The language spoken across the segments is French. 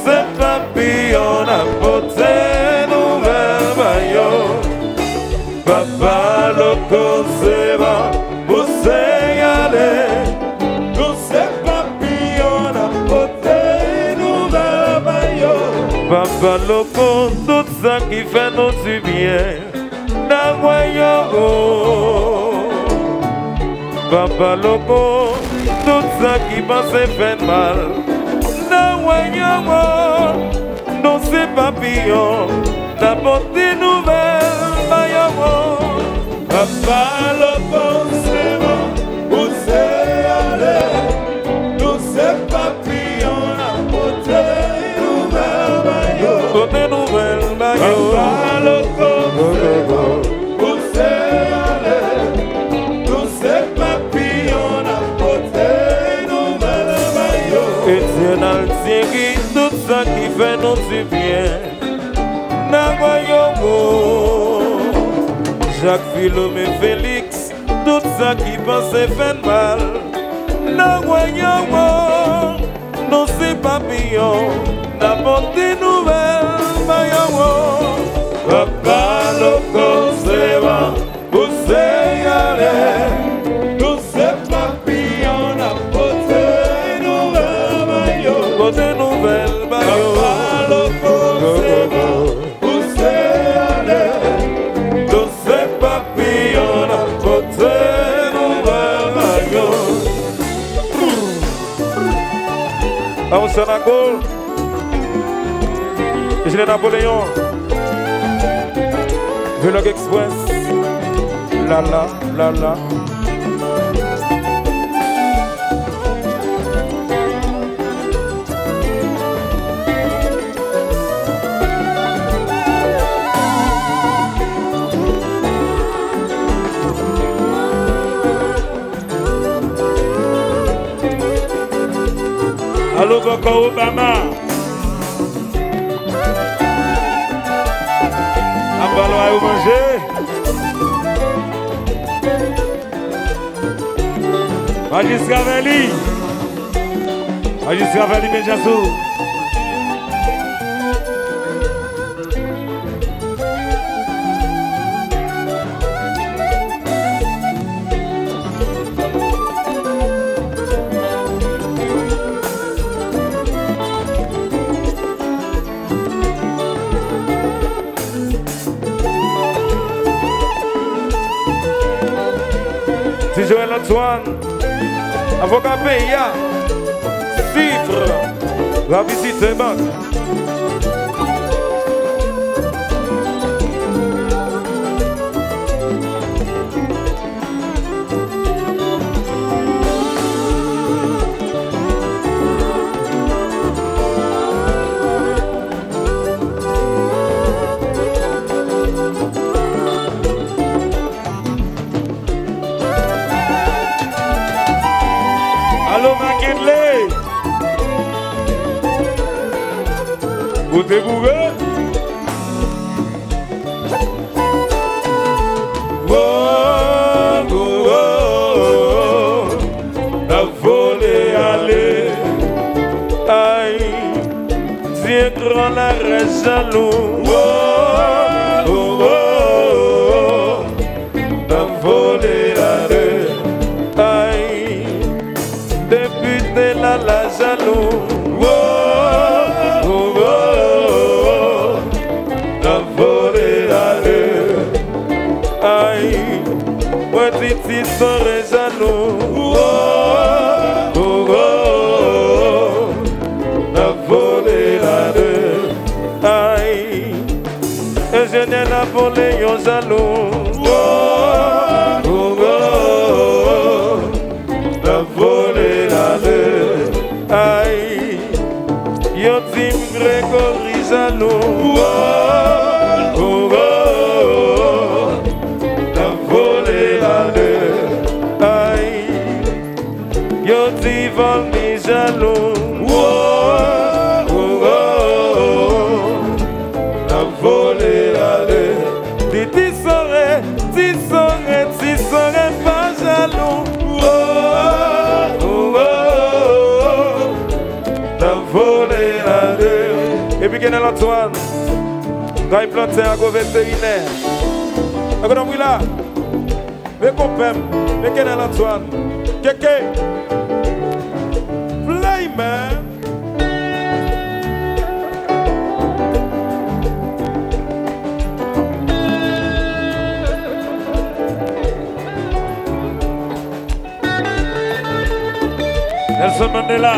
ces papillons apportent nouvelle maillot. Papa loco c'est va, vous c'est y aller. Tous ces papillons apportent nouvelle maillot. Papa loco, tout ça qui fait nous du bien. N'a voyons. Papa loco, tout ça qui pense fait mal. N'a voyons, nous ces papillons, n'apporte nouvelle maillot. Papa loco, c'est bon, où c'est aller. Tous ces papillons, n'apporte nouvelle maillot. Côté nouvelle maillot. Papa loco, c'est bon, où c'est aller. Tous ces papillons, n'apporte nouvelle maillot. Et Dieu n'a le tien qui tout ça qui fait nous du bien. N'a voyons. Jacques, Philomé, Félix, tout ça qui pensait faire mal. N'a voyons, nous ces papillons, n'apporte des nouvelles maillot. Papa loco c'est va, où c'est y aller. Tous ces papillons n'apportent des nouvelles maillot. Côté nouvelles maillot. Papa loco c'est va, où c'est y aller. Tous ces papillons n'apportent des nouvelles maillot. Vamos Sanago, je l'ai Napoléon, Vlog Express, la la la la. Allô, Coco Obama. Un ballon à manger. Magis Ravelli. Magis Ravelli Benjassou. Si Joël Antoine, avocat PIA, chiffre, va visiter banque. Allô McKinley, vous t'es bourré? Oh, oh, oh, la volée allée, aïe, Dieu grand la reste jaloux. Oh, oh, oh, la volée allée, aïe, député la jaloux. Oh, oh, oh, la volée allée, aïe, moi titi serait jaloux. Oh, oh, oh, la volée allée, aïe, ingénieur Napoléon jaloux. Oh, oh, oh, la volée allée, aïe, yo Tim Grégory jaloux. Oh, oh, oh, la volée allée, aïe, yo Divan ni jaloux. Oh, oh, oh, la volée allée, Titi serait pas jaloux. Oh, oh, oh, la volée allée. Kenel Antoine. Quand il plante un gros vétérinaire. D'accord, oui là. Mais compère, mais Kenel Antoine. Kéké. Play, man. Nelson Mandela.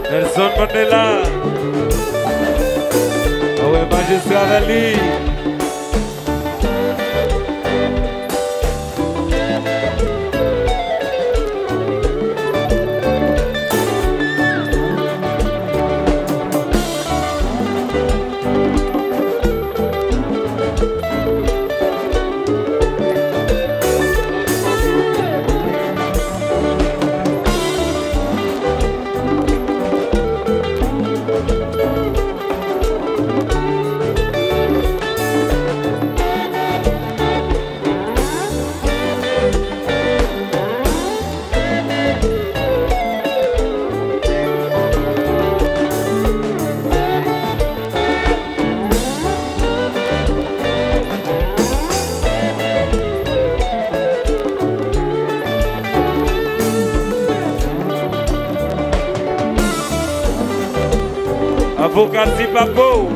Nelson Mandela. Ah ouais, magistrat Vali. Avocat Papo.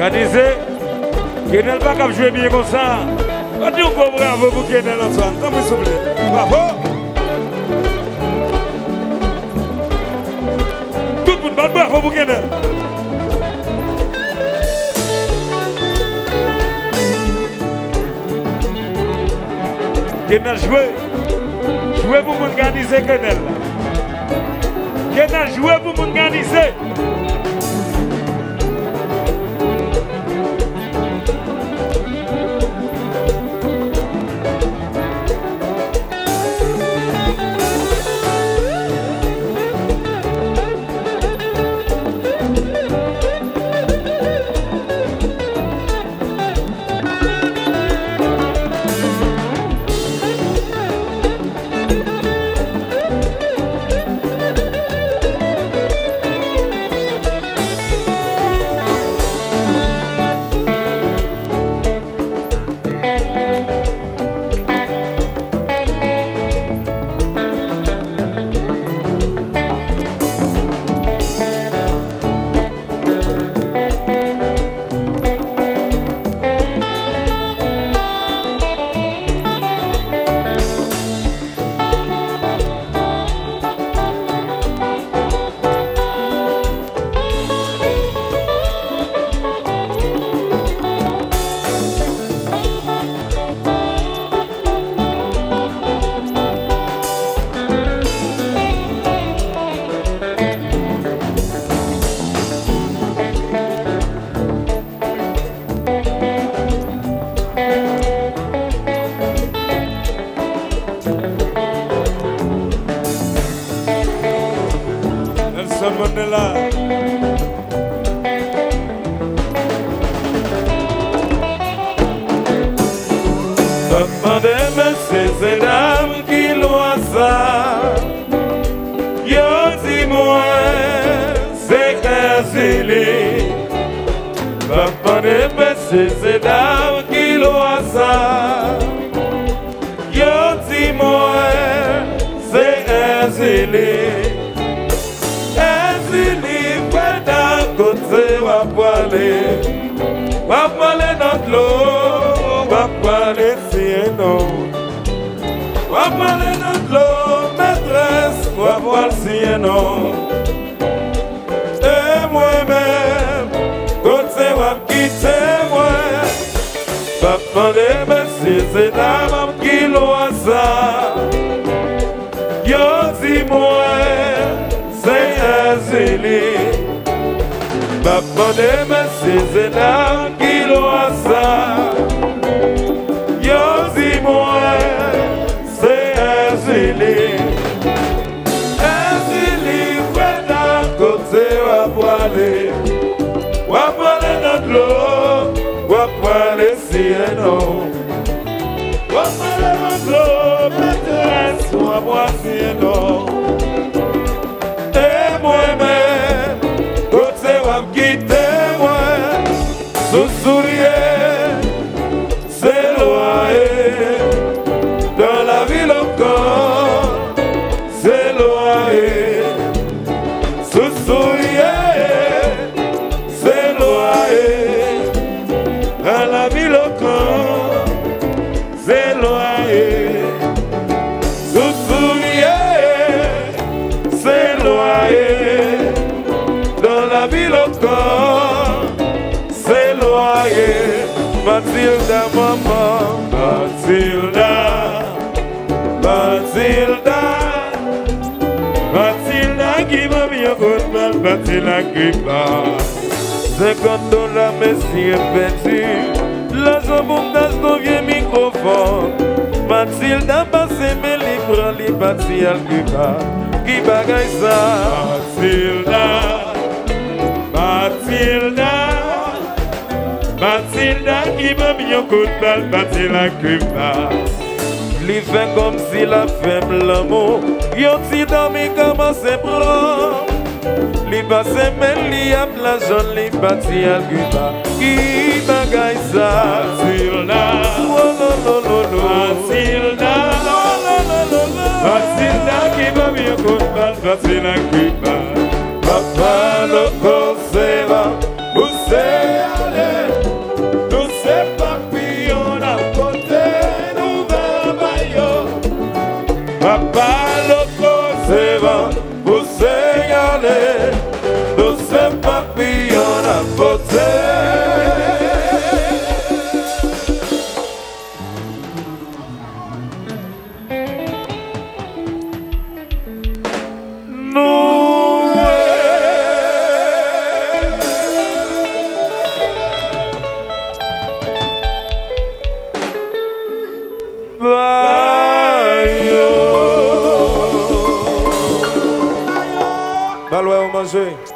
organisé. Kenel pas qu'à jouer bien comme ça. On dit bravo pour Kenel Antoine. Comme vous soufflez. Bravo. Tout le monde, bravo pour Kenel. Kenel joué. Joué pour m'organiser Kenel. Kenel joué pour m'organiser. Mandela. Papa de ces dames qui loin ça, yo dis-moi, c'est exilé. Papa de ces dames qui loin ça, yo dis-moi, c'est exilé. Wapale notre l'eau, wapale sieno. Wapale notre l'eau, maîtresse, wapale sieno. Et moi-même, côté wap quitte moi. Wapale merci, c'est la même qui loin ça. Yo dis-moi, c'est exilé. Papa de merci, c'est là qui loin ça. Yo dis-moi, c'est exilé. Exilé, fait d'un côté, wapale. Wapale notre l'eau, wapale sieno. Wapale notre l'eau, maîtresse, wapale sieno. Et moi-même, quittez-moi, souriez, c'est loyer, dans la ville encore, c'est loyer, souriez, c'est loyer, dans la ville encore, c'est loyer, souriez, c'est loyer. La ville encore, c'est loyer. Mathilda, maman, Mathilda, Mathilda, Mathilda qui m'a mis un coup de mal, Mathilda qui bat. $50, monsieur perdu, la abondance de vieux microphone. Mathilda passe mes livres, les bâtis à l'Cuba, qui bagaille ça. Mathilda. Mathilda, Mathilda qui m'a mis un coup de balle, Mathilda qui bat. Il fait comme si la femme l'amour, yon si dormi commence à prendre. Il passe même li a la jaune, li bâti à Cuba, qui bagaille ça. Mathilda, oh non, Mathilda, Mathilda qui m'a mis un coup de balle, Mathilda qui bat. Papa le corps va, où c'est aller? vous y aller, nous sommes papillons à voter. Manger.